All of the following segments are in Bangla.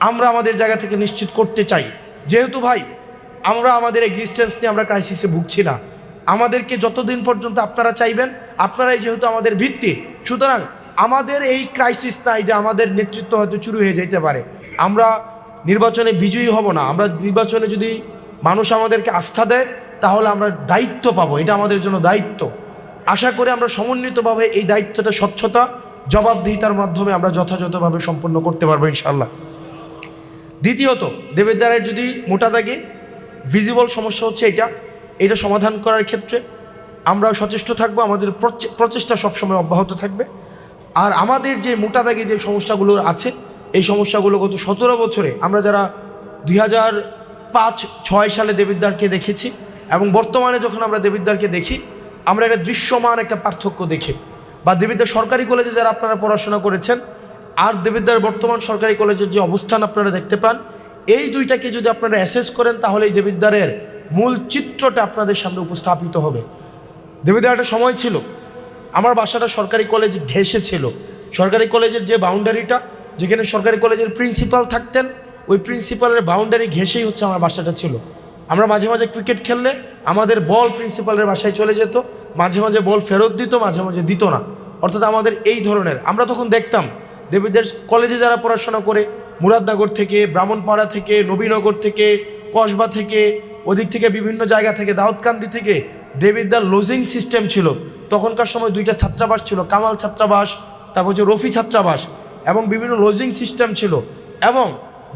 আমরা আমাদের জায়গা থেকে নিশ্চিত করতে চাই। যেহেতু ভাই আমরা আমাদের এক্সিস্টেন্স নিয়ে আমরা ক্রাইসিসে ভুগছি না, আমাদেরকে যতদিন পর্যন্ত আপনারা চাইবেন, আপনারাই যেহেতু আমাদের ভিত্তি, সুতরাং আমাদের এই ক্রাইসিস নাই যে আমাদের নেতৃত্ব হয়তো চুরি হয়ে যেতে পারে। আমরা নির্বাচনে বিজয়ী হব না, আমরা নির্বাচনে যদি মানুষ আমাদেরকে আস্থা দেয় তাহলে আমরা দায়িত্ব পাবো, এটা আমাদের জন্য দায়িত্ব। আশা করি আমরা সমন্বিতভাবে এই দায়িত্বটা স্বচ্ছতা জবাবদিহিতার মাধ্যমে আমরা যথাযথভাবে সম্পন্ন করতে পারবো ইনশাআল্লাহ। দ্বিতীয়ত, দেবিদ্বারের যদি মোটা দাগে ভিজিবল সমস্যা হচ্ছে এটা সমাধান করার ক্ষেত্রে আমরা সচেষ্ট থাকবো, আমাদের প্রচেষ্টা সবসময় অব্যাহত থাকবে। আর আমাদের যে মোটা দাগে যে সমস্যাগুলো আছে, এই সমস্যাগুলো গত 17 বছরে আমরা যারা 2005-06 সালে দেবিদ্বারকে দেখেছি এবং বর্তমানে যখন আমরা দেবিদ্বারকে দেখি, আমরা একটা দৃশ্যমান একটা পার্থক্য দেখি। বা দেবিদ্বার সরকারি কলেজে যারা আপনারা পড়াশোনা করেছেন আর দেবিদ্বার বর্তমান সরকারি কলেজের যে অবস্থান আপনারা দেখতে পান, এই দুইটাকে যদি আপনারা অ্যাসেস করেন তাহলে এই দেবিদ্বারের মূল চিত্রটা আপনাদের সামনে উপস্থাপিত হবে। দেবিদ্বার একটা সময় ছিল, আমার বাসাটা সরকারি কলেজ ঘেঁষে ছিল। সরকারি কলেজের যে বাউন্ডারিটা, যেখানে সরকারি কলেজের প্রিন্সিপাল থাকতেন, ওই প্রিন্সিপালের বাউন্ডারি ঘেঁষেই হচ্ছে আমার বাসাটা ছিল। আমরা মাঝে মাঝে ক্রিকেট খেললে আমাদের বল প্রিন্সিপালের বাসায় চলে যেত, মাঝে মাঝে বল ফেরত দিত, মাঝে মাঝে দিত না। অর্থাৎ আমাদের এই ধরনের, আমরা তখন দেখতাম দেবিদ্বার কলেজে যারা পড়াশোনা করে মুরাদনগর থেকে, ব্রাহ্মণপাড়া থেকে, নবীনগর থেকে, কসবা থেকে, ওদিক থেকে বিভিন্ন জায়গা থেকে, দাউদকান্দি থেকে দেবিদ্বার লজিং সিস্টেম ছিল। তখনকার সময় 2টা ছাত্রাবাস ছিল, কামাল ছাত্রাবাস, তারপর হচ্ছে রফি ছাত্রাবাস, এবং বিভিন্ন লজিং সিস্টেম ছিল। এবং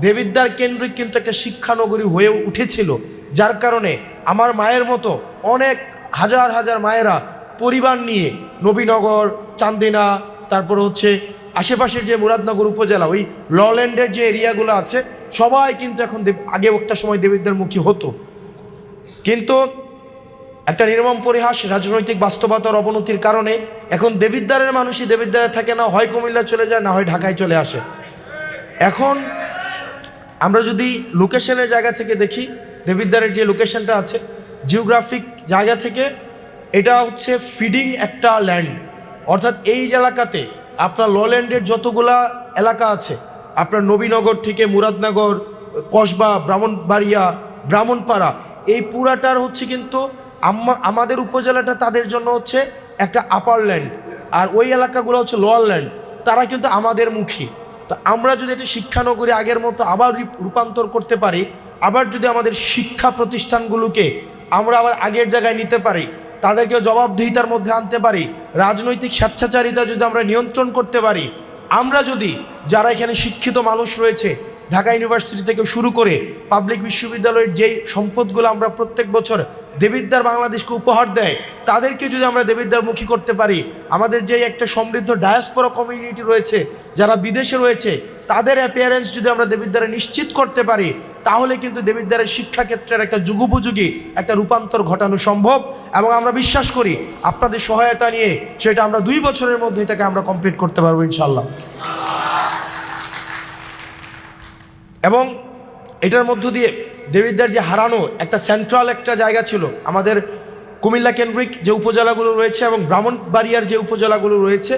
দেবিদ্বার কেন্দ্রিক কিন্তু একটা শিক্ষানগরী হয়ে উঠেছিল, যার কারণে আমার মায়ের মতো অনেক হাজার হাজার মায়েরা পরিবার নিয়ে নবীনগর, চান্দিনা, তারপর হচ্ছে আশেপাশের যে মুরাদনগর উপজেলা, ওই লল্যান্ডের যে এরিয়াগুলো আছে, সবাই কিন্তু এখন আগে একটা সময় দেবিদ্বারমুখী হতো। কিন্তু একটা নির্মম পরিহাস, রাজনৈতিক বাস্তবতার অবনতির কারণে এখন দেবিদ্বারের মানুষই দেবিদ্বারে থাকে না, হয় কুমিল্লা চলে যায়, না হয় ঢাকায় চলে আসে। এখন আমরা যদি লোকেশনের জায়গা থেকে দেখি, দেবিদ্বারের যে লোকেশনটা আছে জিওগ্রাফিক জায়গা থেকে, এটা হচ্ছে ফিডিং একটা ল্যান্ড। অর্থাৎ এই এলাকাতে আপনার লল্যান্ডের যতগুলা এলাকা আছে, আপনার নবীনগর থেকে মুরাদনগর, কসবা, ব্রাহ্মণবাড়িয়া, ব্রাহ্মণপাড়া, এই পুরাটার হচ্ছে কিন্তু আমাদের উপজেলাটা তাদের জন্য হচ্ছে একটা আপার ল্যান্ড, আর ওই এলাকাগুলো হচ্ছে লোয়ার ল্যান্ড। তারা কিন্তু আমাদের মুখী। তো আমরা যদি এটা শিক্ষানগরী আগের মতো আবার রূপান্তর করতে পারি, আবার যদি আমাদের শিক্ষা প্রতিষ্ঠানগুলোকে আমরা আবার আগের জায়গায় নিতে পারি, তাদেরকে জবাবদিহিতার মধ্যে আনতে পারি, রাজনৈতিক স্বেচ্ছাচারিতা যদি আমরা নিয়ন্ত্রণ করতে পারি, আমরা যদি যারা এখানে শিক্ষিত মানুষ রয়েছে, ঢাকা ইউনিভার্সিটি থেকে শুরু করে পাবলিক বিশ্ববিদ্যালয়ের যেই সম্পদগুলো আমরা প্রত্যেক বছর দেবিদ্বার বাংলাদেশকে উপহার দেয়, তাদেরকে যদি আমরা দেবিদ্বারমুখী করতে পারি, আমাদের যে একটা সমৃদ্ধ ডায়াসপোরা কমিউনিটি রয়েছে যারা বিদেশে রয়েছে, তাদের অ্যাপিয়ারেন্স যদি আমরা দেবিদ্বারে নিশ্চিত করতে পারি, তাহলে কিন্তু দেবিদ্বারের শিক্ষাক্ষেত্রের একটা যুগোপযোগী একটা রূপান্তর ঘটানো সম্ভব। এবং আমরা বিশ্বাস করি আপনাদের সহায়তা নিয়ে সেটা আমরা 2 বছরের মধ্যে এটাকে আমরা কমপ্লিট করতে পারবো ইনশাল্লাহ। এবং এটার মধ্য দিয়ে দেবিদ্বার যে হারানো একটা সেন্ট্রাল একটা জায়গা ছিল, আমাদের কুমিল্লা কেন্দ্রিক যে উপজেলাগুলো রয়েছে এবং ব্রাহ্মণবাড়িয়ার যে উপজেলাগুলো রয়েছে,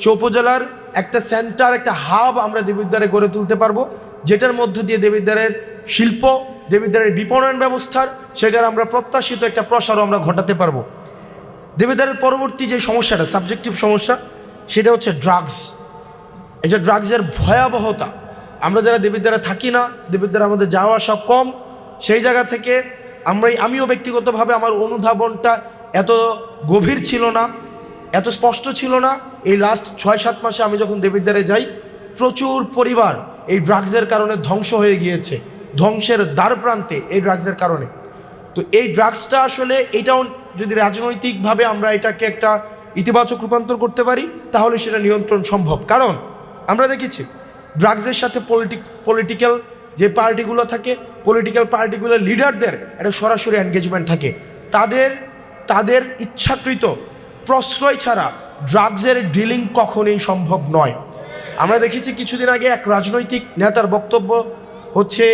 সে উপজেলার একটা সেন্টার, একটা হাব আমরা দেবিদ্বারে গড়ে তুলতে পারবো, যেটার মধ্য দিয়ে দেবিদ্বারের শিল্প, দেবিদ্বারের বিপণন ব্যবস্থার সেটার আমরা প্রত্যাশিত একটা প্রসারও আমরা ঘটাতে পারবো। দেবিদ্বারের পরবর্তী যে সমস্যাটা, সাবজেক্টিভ সমস্যা, সেটা হচ্ছে ড্রাগস। এটা ড্রাগসের ভয়াবহতা। আমরা যারা দেবিদ্বারে থাকি না, দেবিদ্বারে আমাদের যাওয়া আসা কম, সেই জায়গা থেকে আমিও ব্যক্তিগতভাবে আমার অনুধাবনটা এত গভীর ছিল না, এত স্পষ্ট ছিল না। এই লাস্ট 6-7 মাসে আমি যখন দেবিদ্বারে যাই, প্রচুর পরিবার এই ড্রাগসের কারণে ধ্বংস হয়ে গিয়েছে, ধ্বংসের দ্বার প্রান্তে এই ড্রাগসের কারণে। তো এই ড্রাগসটা আসলে এটাও যদি রাজনৈতিকভাবে আমরা এটাকে একটা ইতিবাচক রূপান্তর করতে পারি, তাহলে সেটা নিয়ন্ত্রণ সম্ভব। কারণ আমরা দেখেছি ড্রাগসের সাথে পলিটিক্যাল যে পার্টিগুলো থাকে, পলিটিক্যাল পার্টিগুলোর লিডারদের একটা সরাসরি এনগেজমেন্ট থাকে। তাদের ইচ্ছাকৃত প্রশ্রয় ছাড়া ড্রাগসের ডিলিং কখনোই সম্ভব নয়। আমরা দেখেছি কিছুদিন আগে এক রাজনৈতিক নেতার বক্তব্য হচ্ছে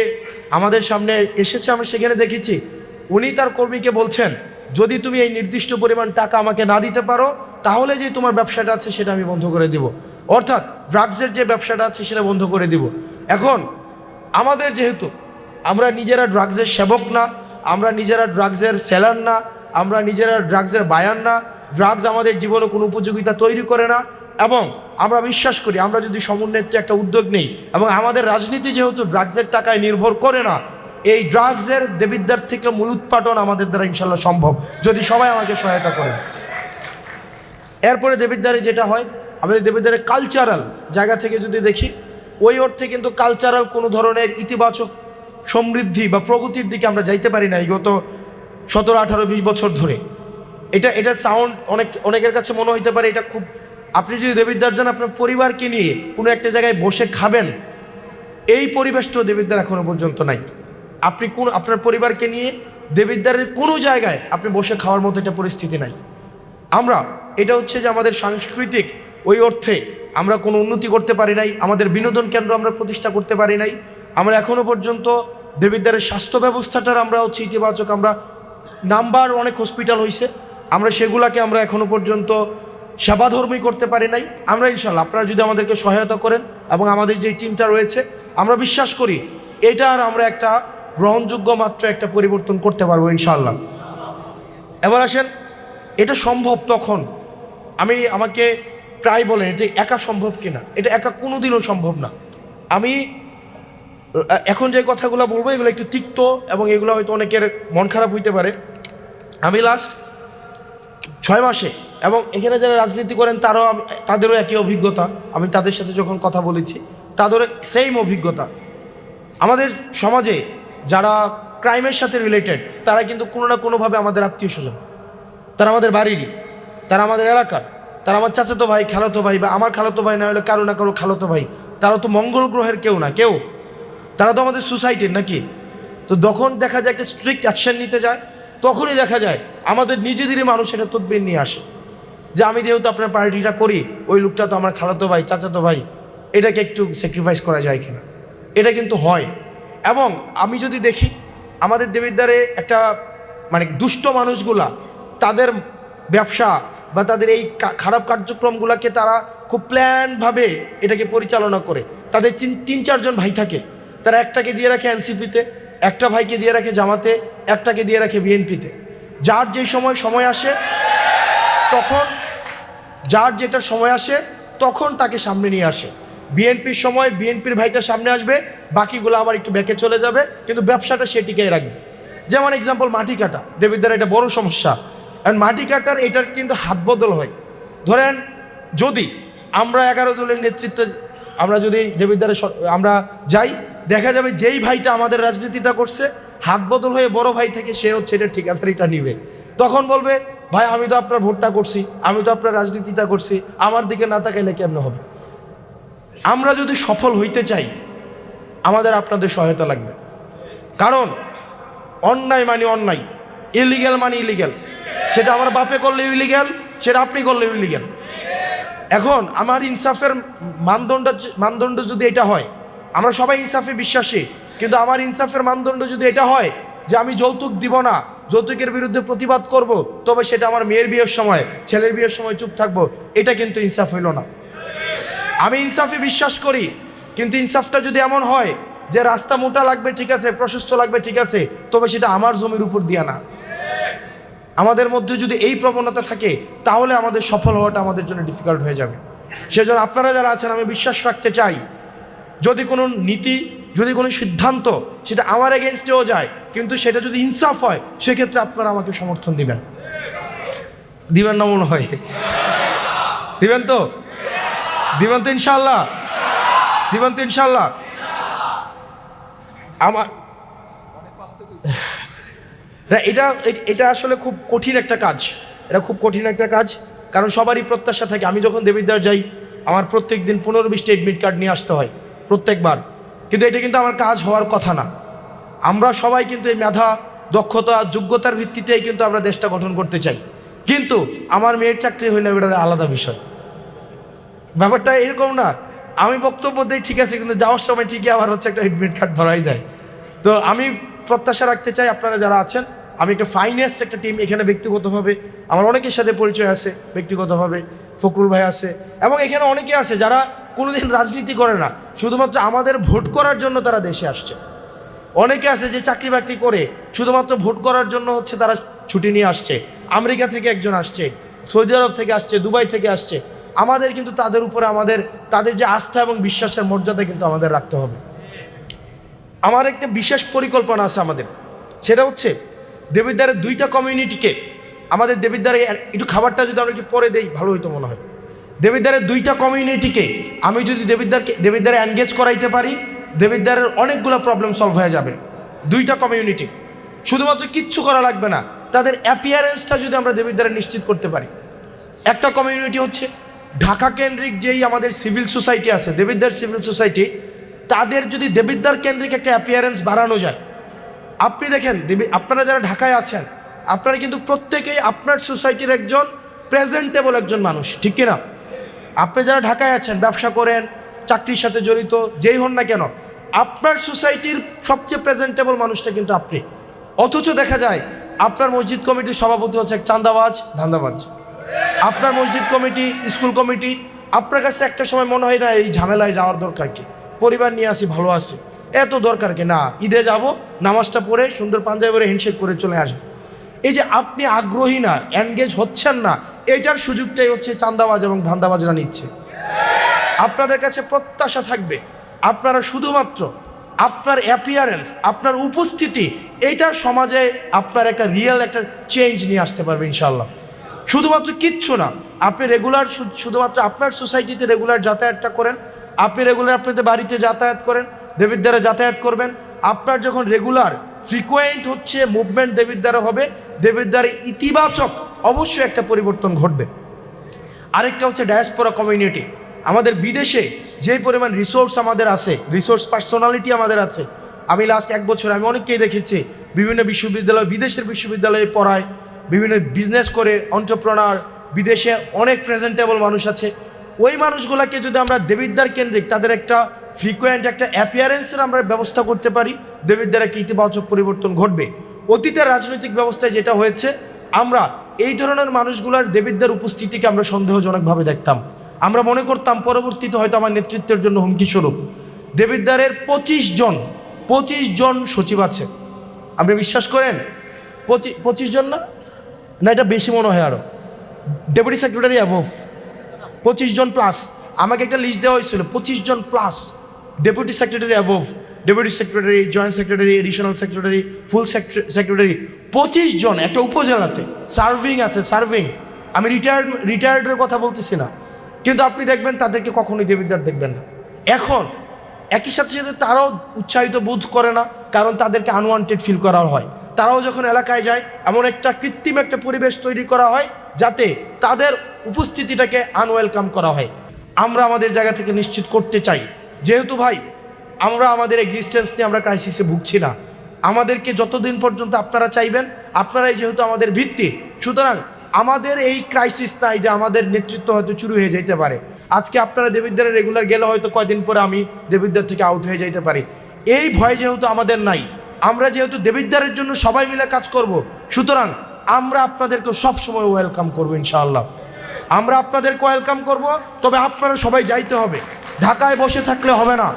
আমাদের সামনে এসেছে, আমি সেখানে দেখেছি উনি তার কর্মীকে বলছেন, যদি তুমি এই নির্দিষ্ট পরিমাণ টাকা আমাকে না দিতে পারো, তাহলে যে তোমার ব্যবসাটা আছে সেটা আমি বন্ধ করে দিব। অর্থাৎ ড্রাগসের যে ব্যবসাটা আছে সেটা বন্ধ করে দিব। এখন আমাদের যেহেতু আমরা নিজেরা ড্রাগসের সেবক না, আমরা নিজেরা ড্রাগসের সেলার না, আমরা নিজেরা ড্রাগসের বায়ার না, ড্রাগস আমাদের জীবনে কোনো উপযোগিতা তৈরি করে না, এবং আমরা বিশ্বাস করি আমরা যদি সমন্বিত একটা উদ্যোগ নেই, এবং আমাদের রাজনীতি যেহেতু ড্রাগসের টাকায় নির্ভর করে না, এই ড্রাগসের দেবিদ্বার থেকে মূলোৎপাটন আমাদের দ্বারা ইনশাল্লাহ সম্ভব, যদি সবাই আমাকে সহায়তা করে। এরপরে দেবিদ্বারে যেটা হয়, আমাদের দেবিদ্বারের কালচারাল জায়গা থেকে যদি দেখি, ওই অর্থে কিন্তু কালচারাল কোনো ধরনের ইতিবাচক সমৃদ্ধি বা প্রগতির দিকে আমরা যাইতে পারি না এই গত 17, 18, 20 বছর ধরে। এটা সাউন্ড অনেকের কাছে মনে হইতে পারে এটা খুব, আপনি যদি দেবিদ্বার যান আপনার পরিবারকে নিয়ে কোনো একটা জায়গায় বসে খাবেন, এই পরিবেশটাও দেবিদ্বার এখনো পর্যন্ত নাই। আপনি আপনার পরিবারকে নিয়ে দেবিদ্বারের কোনো জায়গায় আপনি বসে খাওয়ার মতো একটা পরিস্থিতি নাই। এটা হচ্ছে যে আমাদের সাংস্কৃতিক ওই অর্থে আমরা কোনো উন্নতি করতে পারি নাই, আমাদের বিনোদন কেন্দ্র আমরা প্রতিষ্ঠা করতে পারি নাই। আমরা এখনো পর্যন্ত দেবিদ্বারের স্বাস্থ্য ব্যবস্থাটার আমরা হচ্ছে ইতিবাচক, আমরা নাম্বার অনেক হসপিটাল হয়েছে, আমরা সেগুলাকে আমরা এখনো পর্যন্ত সেবাধর্মী করতে পারি নাই। আমরা ইনশাল্লাহ আপনারা যদি আমাদেরকে সহায়তা করেন এবং আমাদের যে টিমটা রয়েছে, আমরা বিশ্বাস করি এটার আমরা একটা গ্রহণযোগ্য মাত্র একটা পরিবর্তন করতে পারবো ইনশাল্লাহ। এবার আসেন, এটা সম্ভব তখন, আমাকে প্রায় বলেন যে একা সম্ভব কিনা, এটা একা কোনোদিনও সম্ভব না। আমি এখন যে কথাগুলো বলবো এগুলো একটু তিক্ত এবং এগুলো হয়তো অনেকের মন খারাপ হইতে পারে। আমি লাস্ট 6 মাসে, এবং এখানে যারা রাজনীতি করেন তাদেরও একই অভিজ্ঞতা, আমি তাদের সাথে যখন কথা বলেছি তাদেরও সেম অভিজ্ঞতা। আমাদের সমাজে যারা ক্রাইমের সাথে রিলেটেড, তারা কিন্তু কোনো না কোনোভাবে আমাদের আত্মীয় স্বজন, তারা আমাদের বাড়িরই, তারা আমাদের এলাকার, তারা আমার চাচাতো ভাই, খালাতো ভাই, বা আমার খালাতো ভাই না হলে কারো না কারো খালাতো ভাই, তারা তো মঙ্গল গ্রহের কেউ না কেউ, তারা তো আমাদের সোসাইটির নাকি। তো যখন দেখা যায় একটা স্ট্রিক্ট অ্যাকশন নিতে যায়, তখনই দেখা যায় আমাদের নিজেদেরই মানুষ এটা তদবির নিয়ে আসে যে আমি যেহেতু আপনার পার্টিটা করি, ওই লোকটা তো আমার খালাতো ভাই, চাচাতো ভাই, এটাকে একটু স্যাক্রিফাইস করা যায় কিনা। এটা কিন্তু হয়। এবং আমি যদি দেখি আমাদের দেবিদ্বারে একটা দুষ্ট মানুষগুলা তাদের ব্যবসা বা তাদের এই খারাপ কার্যক্রমগুলোকে তারা খুব প্ল্যানভাবে এটাকে পরিচালনা করে। তাদের 3-4 জন ভাই থাকে, তারা একটাকে দিয়ে রাখে এনসিপিতে, একটা ভাইকে দিয়ে রাখে জামাতে, একটাকে দিয়ে রাখে বিএনপিতে। যার যেই সময় আসে তখন, যার যেটা সময় আসে তখন তাকে সামনে নিয়ে আসে। বিএনপির সময় বিএনপির ভাইটা সামনে আসবে, বাকিগুলো আবার একটু ব্যাকে চলে যাবে, কিন্তু ব্যবসাটা সে টিকিয়ে রাখবে। যেমন এক্সাম্পল মাটি কাটা, দেবিদ্বারে এটা বড় সমস্যা। কারণ মাটি কাটার এটার কিন্তু হাত বদল হয়। ধরেন যদি আমরা 11 দলের নেতৃত্বে আমরা যদি দেবিদ্বারে আমরা যাই, দেখা যাবে যেই ভাইটা আমাদের রাজনীতিটা করছে হাত বদল হয়ে বড় ভাই থেকে সে হচ্ছে এটা ঠিকাদারিটা নিবে। তখন বলবে, ভাই আমি তো আপনার ভোটটা করছি, আমি তো আপনার রাজনীতিটা করছি, আমার দিকে না তাকাইলে কেমন হবে। আমরা যদি সফল হইতে চাই আমাদের আপনাদের সহায়তা লাগবে। কারণ অন্যায় মানে অন্যায়, ইলিগ্যাল মানে ইলিগ্যাল, সেটা আমার বাপে করলেও ইলিগ্যাল, সেটা আপনি করলেও ইলিগ্যাল। এখন আমার ইনসাফের মানদণ্ড যদি এটা হয়, আমরা সবাই ইনসাফে বিশ্বাসী, কিন্তু আমার ইনসাফের মানদণ্ড যদি এটা হয় যে আমি যৌতুক দিব না, যৌতুকের বিরুদ্ধে প্রতিবাদ করব, তবে সেটা আমার মেয়ের বিয়ের সময়, ছেলের বিয়ের সময় চুপ থাকবো, এটা কিন্তু ইনসাফ হইল না। আমি ইনসাফে বিশ্বাস করি, কিন্তু ইনসাফটা যদি এমন হয় যে রাস্তা মোটা লাগবে ঠিক আছে, প্রশস্ত লাগবে ঠিক আছে, তবে সেটা আমার জমির উপর দিয়া না। আমাদের মধ্যে যদি এই প্রবণতা থাকে তাহলে আমাদের সফল হওয়াটা আমাদের জন্য ডিফিকাল্ট হয়ে যাবে। সেজন্য আপনারা যারা আছেন, আমি বিশ্বাস রাখতে চাই যদি কোনো নীতি, যদি কোনো সিদ্ধান্ত সেটা আমার এগেনস্টেও যায়, কিন্তু সেটা যদি ইনসাফ হয়, সেক্ষেত্রে আপনারা আমাকে সমর্থন দিবেন না মনে হয়? দিবেন তো ইনশাল্লাহ? দিবেন তো ইনশাল্লাহ? আমার এটা আসলে খুব কঠিন একটা কাজ, এটা খুব কঠিন একটা কাজ। কারণ সবারই প্রত্যাশা থাকে, আমি যখন দেবিদ্বার যাই আমার প্রত্যেক দিন 15-20টা এডমিট কার্ড নিয়ে আসতে হয় প্রত্যেকবার, কিন্তু এটা কিন্তু আমার কাজ হওয়ার কথা না। আমরা সবাই কিন্তু এই মেধা, দক্ষতা, যোগ্যতার ভিত্তিতেই কিন্তু আমরা দেশটা গঠন করতে চাই, কিন্তু আমার মেয়ের চাকরি হইলে এটা আলাদা বিষয়। ব্যাপারটা এরকম না, আমি বক্তব্য দিই ঠিক আছে, কিন্তু যাওয়ার সময় ঠিকই আবার হচ্ছে একটা এডমিট কার্ড ধরাই দেয়। তো আমি প্রত্যাশা রাখতে চাই আপনারা যারা আছেন, আমি একটা ফাইনেস্ট একটা টিম এখানে ব্যক্তিগতভাবে আমার অনেকের সাথে পরিচয় আছে, ব্যক্তিগতভাবে ফখরুল ভাই আছে, এবং এখানে অনেকে আছে যারা কোনোদিন রাজনীতি করে না, শুধুমাত্র আমাদের ভোট করার জন্য তারা দেশে আসছে। অনেকে আছে যে চাকরি বাকরি করে শুধুমাত্র ভোট করার জন্য হচ্ছে তারা ছুটি নিয়ে আসছে। আমেরিকা থেকে একজন আসছে, সৌদি আরব থেকে আসছে, দুবাই থেকে আসছে। আমাদের কিন্তু তাদের উপরে তাদের যে আস্থা এবং বিশ্বাসের মর্যাদা কিন্তু আমাদের রাখতে হবে। আমার একটা বিশেষ পরিকল্পনা আছে আমাদের, সেটা হচ্ছে দেবিদ্বারের 2টা কমিউনিটিকে, আমাদের দেবিদ্বারে একটু খাবারটা যদি আমরা একটু পরে দেই ভালো হইতো মনে হয়। দেবিদ্বারের 2টা কমিউনিটিকে আমি যদি দেবিদ্বারে এনগেজ করাইতে পারি, দেবিদ্বারের অনেকগুলো প্রবলেম সলভ হয়ে যাবে। 2টা কমিউনিটি, শুধুমাত্র কিচ্ছু করা লাগবে না, তাদের অ্যাপিয়ারেন্সটা যদি আমরা দেবিদ্বারে নিশ্চিত করতে পারি। একটা কমিউনিটি হচ্ছে ঢাকা কেন্দ্রিক যেই আমাদের সিভিল সোসাইটি আছে, দেবিদ্বার সিভিল সোসাইটি, তাদের যদি দেবিদ্বার কেন্দ্রিক একটা অ্যাপিয়ারেন্স বাড়ানো যায়। আপনি দেখেন আপনারা যারা ঢাকায় আছেন, আপনারা কিন্তু প্রত্যেকেই আপনার সোসাইটির একজন প্রেজেন্টেবল একজন মানুষ, ঠিক কিনা? আপনি যারা ঢাকায় আছেন, ব্যবসা করেন, চাকরির সাথে জড়িত, যেই হন না কেন, আপনার সোসাইটির সবচেয়ে প্রেজেন্টেবল মানুষটা কিন্তু আপনি। অথচ দেখা যায় আপনার মসজিদ কমিটির সভাপতি হচ্ছে এক চাঁদাবাজ, ধান্দাবাজ। আপনার মসজিদ কমিটি, স্কুল কমিটি, আপনার কাছে একটা সময় মনে হয় না এই ঝামেলায় যাওয়ার দরকার কি, পরিবার নিয়ে আসি, ভালো আছি, এত দরকার কি, না ঈদে যাব, নামাজটা পড়ে সুন্দর পাঞ্জাবি পরে হ্যান্ডশেক করে চলে আসবো। এই যে আপনি আগ্রহী না, এনগেজ হচ্ছেন না, এটার সুযোগটাই হচ্ছে চাঁদাবাজ এবং ধান্দাবাজরা নিচ্ছে। আপনাদের কাছে প্রত্যাশা থাকবে আপনারা শুধুমাত্র আপনার অ্যাপিয়ারেন্স, আপনার উপস্থিতি, এইটা সমাজে আপনার একটা রিয়েল একটা চেঞ্জ নিয়ে আসতে পারবে ইনশাল্লাহ। শুধুমাত্র কিচ্ছু না, আপনি রেগুলার শুধুমাত্র আপনার সোসাইটিতে রেগুলার যাতায়াতটা করেন, আপনি রেগুলার আপনাদের বাড়িতে যাতায়াত করেন, দেবিদ্বারে যাতায়াত করবেন। আপনার যখন রেগুলার ফ্রিকোয়েন্ট হচ্ছে মুভমেন্ট দেবিদ্বারে হবে, দেবিদ্বারে ইতিবাচক অবশ্যই একটা পরিবর্তন ঘটবে। আরেকটা হচ্ছে ডায়াসপোরা কমিউনিটি, আমাদের বিদেশে যে পরিমাণ রিসোর্স আমাদের আছে, রিসোর্স পার্সোনালিটি আমাদের আছে। আমি লাস্ট 1 বছর আমি অনেককেই দেখেছি বিভিন্ন বিশ্ববিদ্যালয়, বিদেশের বিশ্ববিদ্যালয়ে পড়ায়, বিভিন্ন বিজনেস করে, এন্টারপ্রেনার, বিদেশে অনেক প্রেজেন্টেবল মানুষ আছে। ওই মানুষগুলোকে যদি আমরা দেবিদ্বার কেন্দ্রিক তাদের একটা ফ্রিকোয়েন্ট একটা অ্যাপিয়ারেন্সের আমরা ব্যবস্থা করতে পারি, দেবিদ্বার একটা ইতিবাচক পরিবর্তন ঘটবে। অতীতের রাজনৈতিক ব্যবস্থায় যেটা হয়েছে, আমরা এই ধরনের মানুষগুলোর দেবিদ্বার উপস্থিতিকে আমরা সন্দেহজনকভাবে দেখতাম। আমরা মনে করতাম পরবর্তীতে হয়তো আমার নেতৃত্বের জন্য হুমকি স্বরূপ। দেবিদ্বারের 25 জন সচিব আছে, আপনি বিশ্বাস করেন? 25 জন না, এটা বেশি মনে হয়, আরও ডেপুটি সেক্রেটারি অ্যাভভ 25 জন প্লাস। আমাকে একটা লিস্ট দেওয়া হয়েছিল 25 জন plus deputy secretary above, deputy secretary, joint secretary, additional secretary, full secretary, 25 জন একটা উপজেলাতে সার্ভিং আছে। সার্ভিং, আমি রিটায়ার্ডের কথা বলতেছি না, কিন্তু আপনি দেখবেন তাদেরকে কখনোই দেবিদ্বার দেখবেন না। এখন একই সাথে সাথে তারাও উৎসাহিত বোধ করে না, কারণ তাদেরকে আনওয়ান্টেড ফিল করা হয়। তারাও যখন এলাকায় যায়, এমন একটা কৃত্রিম একটা পরিবেশ তৈরি করা হয় যাতে তাদের উপস্থিতিটাকে আনওয়েলকাম করা হয়। আমরা আমাদের জায়গা থেকে নিশ্চিত করতে চাই, যেহেতু ভাই আমরা আমাদের এক্সিস্টেন্স নিয়ে আমরা ক্রাইসিসে ভুগছি না, আমাদেরকে যতদিন পর্যন্ত আপনারা চাইবেন, আপনারাই যেহেতু আমাদের ভিত্তি, সুতরাং আমাদের এই ক্রাইসিস নাই যে আমাদের নেতৃত্ব হয়তো চুরি হয়ে যেতে পারে। আজকে আপনারা দেবিদ্বারে রেগুলার গেলে হয়তো কয়দিন পরে আমি দেবিদ্বার থেকে আউট হয়ে যেতে পারি। এই ভয় যেহেতু আমাদের নাই, আমরা যেহেতু দেবিদ্বারের জন্য সবাই মিলে কাজ করব, সুতরাং আমরা আপনাদেরকে সবসময় ওয়েলকাম করবো ইনশাআল্লাহ। আমরা আপনাদেরকে ওয়েলকাম করব, তবে আপনারা সবাই যাইতে হবে, ঢাকায় বসে থাকলে হবে না।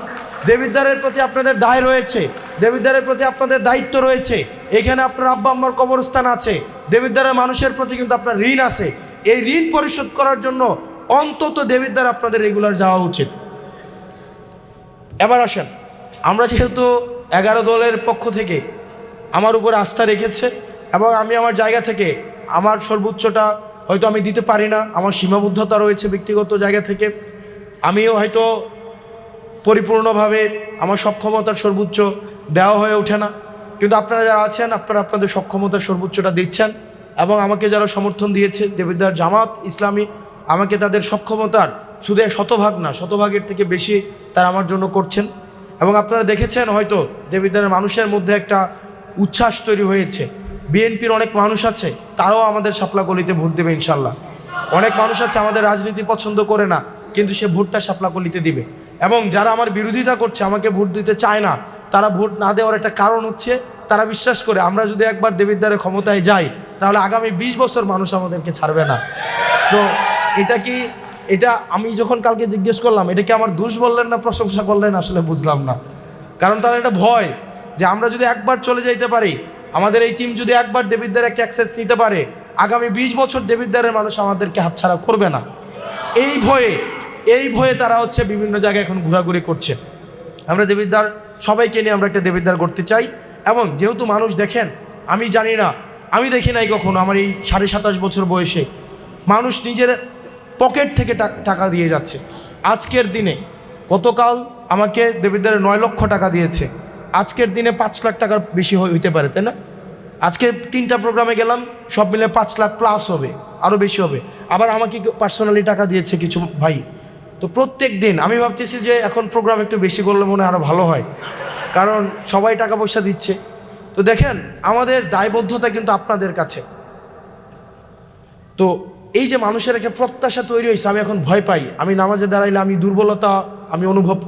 দেবিদ্বারের প্রতি আপনাদের দায় রয়েছে, দেবিদ্বারের প্রতি আপনাদের দায়িত্ব রয়েছে। এখানে আপনার আব্বা আম্মার কবরস্থান আছে, দেবিদ্বারের মানুষের প্রতি কিন্তু আপনার ঋণ আছে। এই ঋণ পরিশোধ করার জন্য অন্তত দেবিদ্বার আপনাদের রেগুলার যাওয়া উচিত। এবার আসেন, আমরা যেহেতু 11 দলের পক্ষ থেকে আমার উপরে আস্থা রেখেছে এবং আমি আমার জায়গা থেকে আমার সর্বোচ্চটা হয়তো আমি দিতে পারি না, আমার সীমাবদ্ধতা রয়েছে ব্যক্তিগত জায়গা থেকে, আমিও হয়তো পরিপূর্ণভাবে আমার সক্ষমতার সর্বোচ্চ দেওয়া হয়ে ওঠে না, কিন্তু আপনারা যারা আছেন আপনারা আপনাদের সক্ষমতার সর্বোচ্চটা দিচ্ছেন এবং আমাকে যারা সমর্থন দিয়েছে দেবিদ্বার জামাত ইসলামী আমাকে তাদের সক্ষমতার শুধু শতভাগ না, শতভাগের থেকে বেশি তারা আমার জন্য করছেন। এবং আপনারা দেখেছেন হয়তো দেবিদ্বারের মানুষের মধ্যে একটা উচ্ছ্বাস তৈরি হয়েছে। বিএনপির অনেক মানুষ আছে, তারাও আমাদের শাপলা গলিতে ভোট দেবে ইনশাল্লাহ। অনেক মানুষ আছে আমাদের রাজনীতি পছন্দ করে না, কিন্তু সে ভোটটা শাপলা গলিতে দিবে। এবং যারা আমার বিরোধিতা করছে, আমাকে ভোট দিতে চায় না, তারা ভোট না দেওয়ার একটা কারণ হচ্ছে তারা বিশ্বাস করে আমরা যদি একবার দেবিদ্বারে ক্ষমতায় যাই তাহলে আগামী 20 বছর মানুষ আমাদেরকে ছাড়বে না। তো এটা আমি যখন কালকে জিজ্ঞেস করলাম, এটা কি আমার দোষ বললেন না প্রশংসা করলেন, আসলে বুঝলাম না। কারণ তাদের একটা ভয় যে আমরা যদি একবার চলে যাইতে পারি, আমাদের এই টিম যদি একবার দেবিদ্বারে একটা অ্যাক্সেস নিতে পারে, আগামী 20 বছর দেবিদ্বারের মানুষ আমাদেরকে হাতছাড়া করবে না। এই ভয়ে তারা হচ্ছে বিভিন্ন জায়গায় এখন ঘোরাঘুরি করছে। আমরা দেবিদ্বার সবাইকে নিয়ে আমরা একটা দেবিদ্বার করতে চাই। এবং যেহেতু মানুষ দেখেন, আমি জানি না, আমি দেখি নাই কখনো আমার এই 27.5 বছর বয়সে মানুষ নিজের পকেট থেকে টাকা দিয়ে যাচ্ছে। আজকের দিনে গতকাল আমাকে দেবিদ্বারে 9 লক্ষ টাকা দিয়েছে, আজকের দিনে 5 লাখ টাকার বেশি হইতে পারে, তাই না? আজকে 3টা প্রোগ্রামে গেলাম, সব মিলে 5 লাখ প্লাস হবে, আরও বেশি হবে। আবার আমাকে পার্সোনালি টাকা দিয়েছে কিছু ভাই। তো প্রত্যেক দিন আমি ভাবতেছি যে এখন প্রোগ্রাম একটু বেশি করলে মনে হয় আরও ভালো হয়, কারণ সবাই টাকা পয়সা দিচ্ছে। তো দেখেন, আমাদের দায়বদ্ধতা কিন্তু আপনাদের কাছে। তো এই যে মানুষের একটা প্রত্যাশা তৈরি হয়েছে, আমি এখন ভয় পাই। আমি নামাজে দাঁড়াইলে আমি দুর্বলতা আমি অনুভব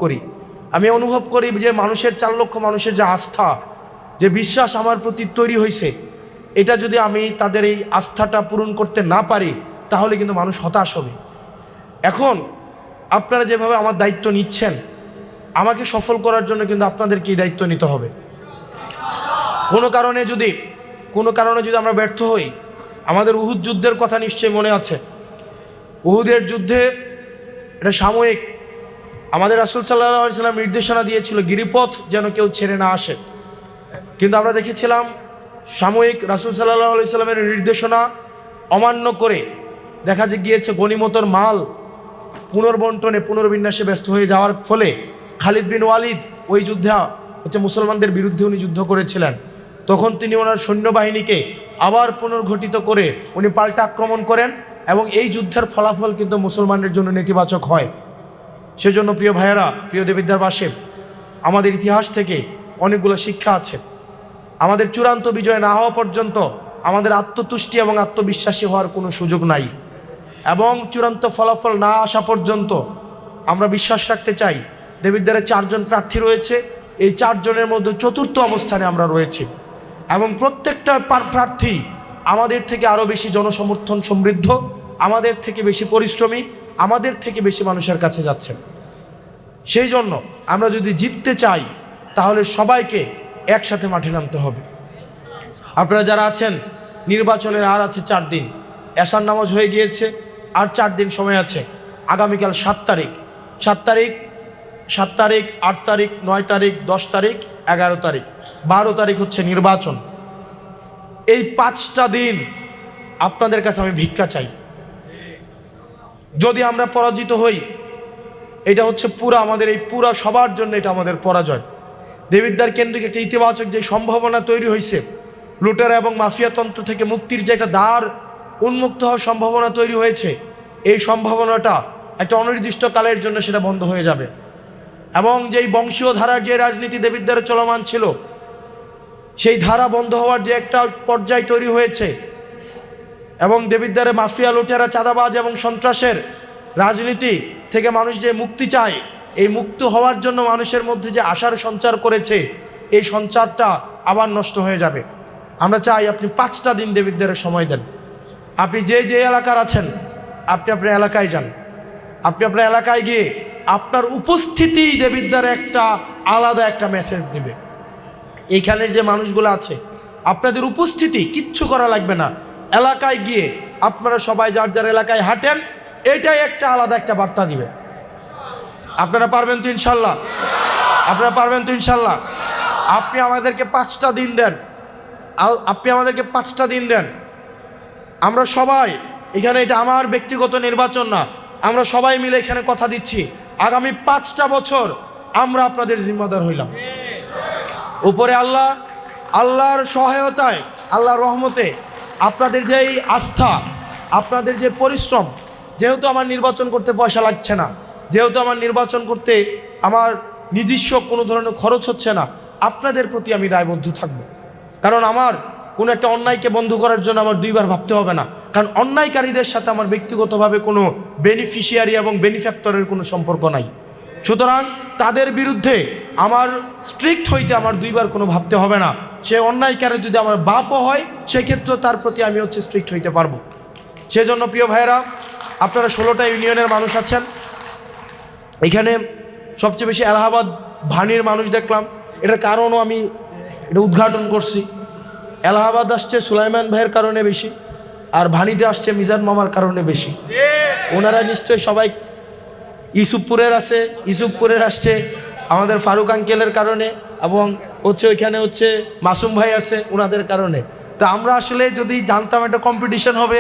করি যে মানুষের 4 লক্ষ মানুষের যে আস্থা, যে বিশ্বাস আমার প্রতি তৈরি হয়েছে, এটা যদি আমি তাদের এই আস্থাটা পূরণ করতে না পারি, তাহলে কিন্তু মানুষ হতাশ হবে। এখন আপনারা যেভাবে আমার দায়িত্ব নিচ্ছেন, আমাকে সফল করার জন্য কিন্তু আপনাদেরকে এই দায়িত্ব নিতে হবে। কোনো কারণে যদি আমরা ব্যর্থ হই, আমাদের উহুদ যুদ্ধের কথা নিশ্চয়ই মনে আছে। উহুদের যুদ্ধে এটা সাময়িক, আমাদের রাসূল সাল্লাল্লাহু আলাইহি ওয়াসাল্লাম নির্দেশনা দিয়েছিল গিরিপথ যেন কেউ ছেড়ে না আসে। কিন্তু আমরা দেখেছিলাম সাময়িক রাসূল সাল্লাল্লাহু আলাইহি ওয়াসাল্লামের নির্দেশনা অমান্য করে দেখা গিয়েছে গনিমতের মাল পুনর্বন্টনে পুনর্বিন্যাসে ব্যস্ত হয়ে যাওয়ার ফলে খালিদ বিন ওয়ালিদ ওই যুদ্ধে হচ্ছে মুসলমানদের বিরুদ্ধে উনি যুদ্ধ করেছিলেন। তখন তিনি ওনার সৈন্যবাহিনীকে আবার পুনর্গঠিত করে উনি পাল্টা আক্রমণ করেন, এবং এই যুদ্ধের ফলাফল কিন্তু মুসলমানদের জন্য নেতিবাচক হয়। সেজন্য প্রিয় ভাইয়েরা, প্রিয় দেবিদ্বারবাসী, আমাদের ইতিহাস থেকে অনেকগুলো শিক্ষা আছে। আমাদের চূড়ান্ত বিজয় না হওয়া পর্যন্ত আমাদের আত্মতুষ্টি এবং আত্মবিশ্বাসী হওয়ার কোনো সুযোগ নাই, এবং চূড়ান্ত ফলাফল না আসা পর্যন্ত আমরা বিশ্বাস রাখতে চাই দেবিদ্বারে 4 জন প্রার্থী রয়েছে, এই 4 জনের মধ্যে 4র্থ অবস্থানে আমরা রয়েছি, এবং প্রত্যেকটা প্রার্থী আমাদের থেকে আরও বেশি জনসমর্থন সমৃদ্ধ, আমাদের থেকে বেশি পরিশ্রমী, আমাদের থেকে বেশি মানুষের কাছে যাচ্ছেন। সেই জন্য আমরা যদি জিততে চাই, তাহলে সবাইকে একসাথে মাঠে নামতে হবে। আপনারা যারা আছেন, নির্বাচনের আর আছে 4 দিন, এশার নামাজ হয়ে গিয়েছে, আর 4 দিন সময় আছে। আগামীকাল 7 তারিখ, 8 তারিখ, 9 তারিখ, 10 তারিখ, 11 তারিখ, 12 তারিখ হচ্ছে নির্বাচন। এই 5টা দিন আপনাদের কাছে আমি ভিক্ষা চাই। যদি আমরা পরাজিত হই, এটা হচ্ছে আমাদের এই পুরা সবার জন্য এটা আমাদের পরাজয়। দেবিদ্বার কেন্দ্রিক একটা ইতিবাচক যে সম্ভাবনা তৈরি হয়েছে, লুটেরা এবং মাফিয়াতন্ত্র থেকে মুক্তির যে একটা দ্বার উন্মুক্ত হওয়ার সম্ভাবনা তৈরি হয়েছে, এই সম্ভাবনাটা একটা অনির্দিষ্ট কালের জন্য সেটা বন্ধ হয়ে যাবে। এবং যেই বংশীয় ধারার যে রাজনীতি দেবিদ্বারে চলমান ছিল, সেই ধারা বন্ধ হওয়ার যে একটা পর্যায় তৈরি হয়েছে, এবং দেবিদ্বারে মাফিয়া, লুটেরা, চাঁদাবাজ এবং সন্ত্রাসের রাজনীতি থেকে মানুষ যে মুক্তি চায়, এই মুক্ত হওয়ার জন্য মানুষের মধ্যে যে আশার সঞ্চার করেছে, এই সঞ্চারটা আবার নষ্ট হয়ে যাবে। আমরা চাই আপনি 5টা দিন দেবিদ্বারে সময় দেন। আপনি যে এলাকার আছেন, আপনি আপনার এলাকায় যান। আপনি আপনার এলাকায় গিয়ে আপনার উপস্থিতি দেবিদ্বারে একটা আলাদা একটা মেসেজ দিবে। এইখানের যে মানুষগুলো আছে, আপনাদের উপস্থিতি, কিচ্ছু করা লাগবে না, এলাকায় গিয়ে আপনারা সবাই যার এলাকায় হাঁটেন, এটাই একটা আলাদা একটা বার্তা দিবে। আপনারা পারবেন তো ইনশাল্লাহ? আপনারা পারবেন তো ইনশাল্লাহ? আপনি আমাদেরকে 5টা দিন দেন, আমরা সবাই এখানে, এটা আমার ব্যক্তিগত নির্বাচন না, আমরা সবাই মিলে এখানে কথা দিচ্ছি, আগামী 5টা বছর আমরা আপনাদের জিম্মাদার হইলাম। উপরে আল্লাহর সহায়তায়, আল্লাহর রহমতে, আপনাদের যে এই আস্থা, আপনাদের যে পরিশ্রম, যেহেতু আমার নির্বাচন করতে পয়সা লাগছে না, যেহেতু আমার নির্বাচন করতে আমার নিজস্ব কোনো ধরনের খরচ হচ্ছে না, আপনাদের প্রতি আমি দায়বদ্ধ থাকব। কারণ আমার কোনো একটা অন্যায়কে বন্ধ করার জন্য আমার 2বার ভাবতে হবে না, কারণ অন্যায়কারীদের সাথে আমার ব্যক্তিগতভাবে কোনো বেনিফিশিয়ারি এবং বেনিফ্যাক্টরের কোনো সম্পর্ক নাই। সুতরাং তাদের বিরুদ্ধে আমার স্ট্রিক্ট হইতে আমার 2বার কোনো ভাবতে হবে না। সে অন্যায়কারী যদি আমার বাপও হয়, সেক্ষেত্রে তার প্রতি আমি স্ট্রিক্ট হইতে পারবো। সেজন্য প্রিয় ভাইয়েরা, আপনারা 16টা ইউনিয়নের মানুষ আছেন। এখানে সবচেয়ে বেশি এলাহাবাদ ভানির মানুষ দেখলাম। এটার কারণও আমি এটা উদ্ঘাটন করছি। এলাহাবাদ আসছে সুলাইমান ভাইয়ের কারণে বেশি, আর ভানিতে আসছে মিজান মামার কারণে বেশি। ওনারা নিশ্চয়ই সবাই ইউসুফপুরের আসছে আমাদের ফারুক আঙ্কেলের কারণে, এবং ওইখানে মাসুম ভাই আছে ওনাদের কারণে। তো আমরা আসলে যদি জানতাম একটা কম্পিটিশন হবে,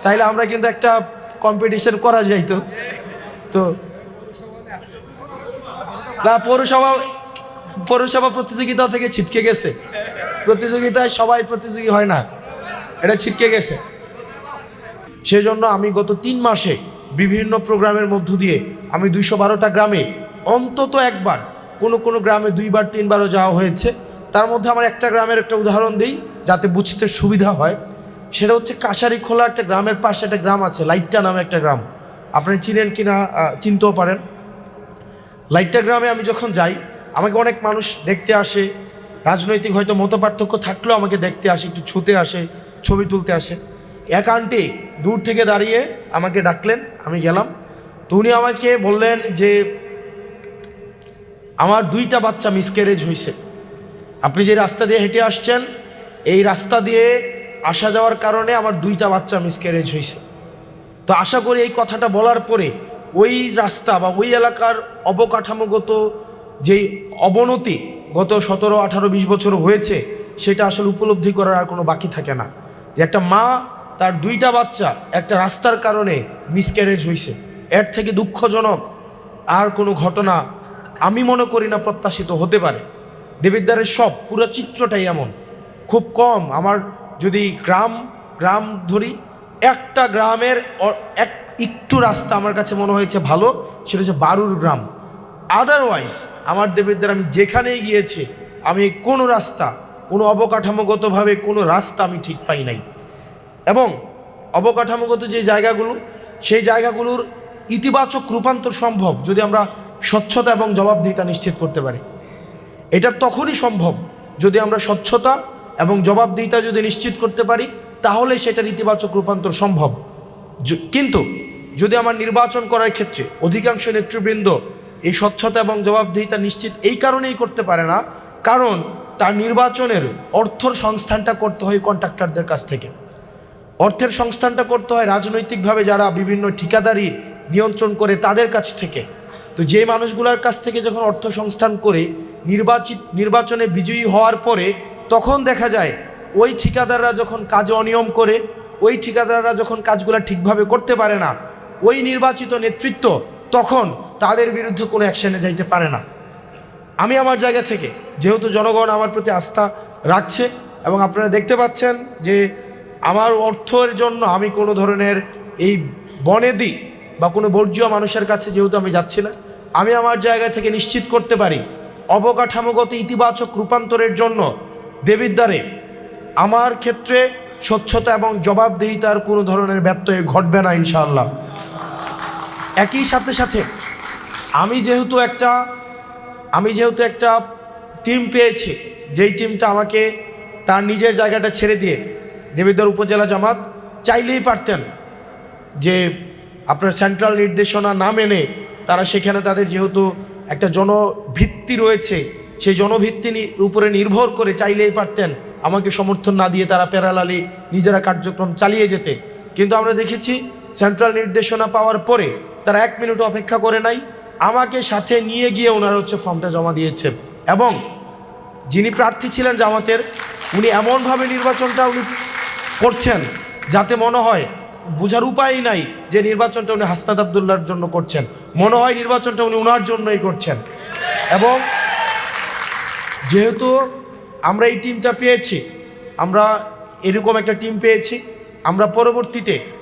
তাইলে আমরা কিন্তু একটা কম্পিটিশন করা যাইতো। তো না, পৌরসভা প্রতিযোগিতা থেকে ছিটকে গেছে। প্রতিযোগিতায় সবাই প্রতিযোগী হয় না, এটা ছিটকে গেছে। সেজন্য আমি গত 3 মাসে বিভিন্ন প্রোগ্রামের মধ্য দিয়ে আমি 212টা গ্রামে অন্তত একবার, কোনো গ্রামে 2বার 3বারও যাওয়া হয়েছে। তার মধ্যে আমার একটা গ্রামের একটা উদাহরণ দিই যাতে বুঝতে সুবিধা হয়। সেটা হচ্ছে কাশারিখোলা একটা গ্রামের পাশে একটা গ্রাম আছে, লাইট্টা নামে একটা গ্রাম। আপনি চিনেন কি না চিনতেও পারেন। লাইট্টা গ্রামে আমি যখন যাই, আমাকে অনেক মানুষ দেখতে আসে। রাজনৈতিক হয়তো মতপার্থক্য থাকলেও আমাকে দেখতে আসে, একটু ছুতে আসে, ছবি তুলতে আসে। এক আন্টি দূর থেকে দাঁড়িয়ে আমাকে ডাকলেন, আমি গেলাম। তো উনি আমাকে বললেন যে আমার 2টা বাচ্চা মিসক্যারেজ হয়েছে। আপনি যে রাস্তা দিয়ে হেঁটে আসছেন, এই রাস্তা দিয়ে আসা যাওয়ার কারণে আমার 2টা বাচ্চা মিসক্যারেজ হয়েছে। তো আশা করি এই কথাটা বলার পরে ওই রাস্তা বা ওই এলাকার অবকাঠামোগত যেই অবনতি গত 17, 18, 20 বছর হয়েছে, সেটা আসলে উপলব্ধি করার আর কোনো বাকি থাকে না। যে একটা মা তার 2টা বাচ্চা একটা রাস্তার কারণে মিসক্যারেজ হয়েছে, এর থেকে দুঃখজনক আর কোনো ঘটনা আমি মনে করি না প্রত্যাশিত হতে পারে। দেবিদ্বারের পুরো চিত্রটাই এমন। খুব কম, আমার যদি গ্রাম ধরি, একটা গ্রামের একটু রাস্তা আমার কাছে মনে হয়েছে ভালো, সেটা হচ্ছে বারুর গ্রাম। আদারওয়াইজ আমার দেবিদ্বার আমি যেখানেই গিয়েছি, আমি কোনো রাস্তা, কোনো অবকাঠামোগতভাবে কোনো রাস্তা আমি ঠিক পাই নাই। এবং অবকাঠামোগত যে জায়গাগুলো, সেই জায়গাগুলোর ইতিবাচক রূপান্তর সম্ভব যদি আমরা স্বচ্ছতা এবং জবাবদিহিতা নিশ্চিত করতে পারি। এটা তখনই সম্ভব যদি আমরা স্বচ্ছতা এবং জবাবদিহিতা যদি নিশ্চিত করতে পারি, তাহলে সেটার ইতিবাচক রূপান্তর সম্ভব। কিন্তু যদি আমার নির্বাচন করার ক্ষেত্রে অধিকাংশ নেতৃবৃন্দ এই স্বচ্ছতা এবং জবাবদিহিতা নিশ্চিত এই কারণেই করতে পারে না, কারণ তার নির্বাচনের অর্থর সংস্থানটা করতে হয় কন্ট্রাক্টরদের কাছ থেকে, অর্থের সংস্থানটা করতে হয় রাজনৈতিকভাবে যারা বিভিন্ন ঠিকাদারি নিয়ন্ত্রণ করে তাদের কাছ থেকে। তো যে মানুষগুলোর কাছ থেকে যখন অর্থ সংস্থান করে নির্বাচনে বিজয়ী হওয়ার পরে, তখন দেখা যায় ওই ঠিকাদাররা যখন কাজে অনিয়ম করে, ওই ঠিকাদাররা যখন কাজগুলো ঠিকভাবে করতে পারে না, ওই নির্বাচিত নেতৃত্ব তখন তাদের বিরুদ্ধে কোনো অ্যাকশনে যাইতে পারে না। আমি আমার জায়গা থেকে, যেহেতু জনগণ আমার প্রতি আস্থা রাখছে এবং আপনারা দেখতে পাচ্ছেন যে আমার অর্থের জন্য আমি কোনো ধরনের এই বনেদি বা কোনো বর্জ্য মানুষের কাছে যেহেতু আমি যাচ্ছি না, আমি আমার জায়গা থেকে নিশ্চিত করতে পারি অবকাঠামোগত ইতিবাচক রূপান্তরের জন্য দেবিদ্বারে আমার ক্ষেত্রে স্বচ্ছতা এবং জবাবদিহিতার কোনো ধরনের ব্যত্যয় ঘটবে না ইনশাআল্লাহ। একই সাথে আমি যেহেতু একটা টিম পেয়েছি, যেই টিমটা আমাকে তার নিজের জায়গাটা ছেড়ে দিয়ে দেবিদ্বার উপজেলা জামাত চাইলেই পারতেন যে আপনার সেন্ট্রাল নির্দেশনা না মেনে তারা সেখানে তাদের যেহেতু একটা জনভিত্তি রয়েছে, সেই জনভিত্তির উপরে নির্ভর করে চাইলেই পারতেন আমাকে সমর্থন না দিয়ে তারা প্যারালালি নিজেরা কার্যক্রম চালিয়ে যেতে। কিন্তু আমরা দেখেছি সেন্ট্রাল নির্দেশনা পাওয়ার পরে তারা 1 মিনিট অপেক্ষা করে নাই, আমাকে সাথে নিয়ে গিয়ে ওনারা ফর্মটা জমা দিয়েছে। এবং যিনি প্রার্থী ছিলেন জামাতের, উনি এমনভাবে নির্বাচনটা উনি করছেন যাতে মনে হয়, বোঝার উপায় নাই যে নির্বাচনটা উনি হাসনাত আবদুল্লাহর জন্য করছেন, মনে হয় নির্বাচনটা উনি ওনার জন্যই করছেন। এবং যেহেতু আমরা এই টিমটা পেয়েছি, আমরা এরকম একটা টিম পেয়েছি, আমরা পরবর্তীতে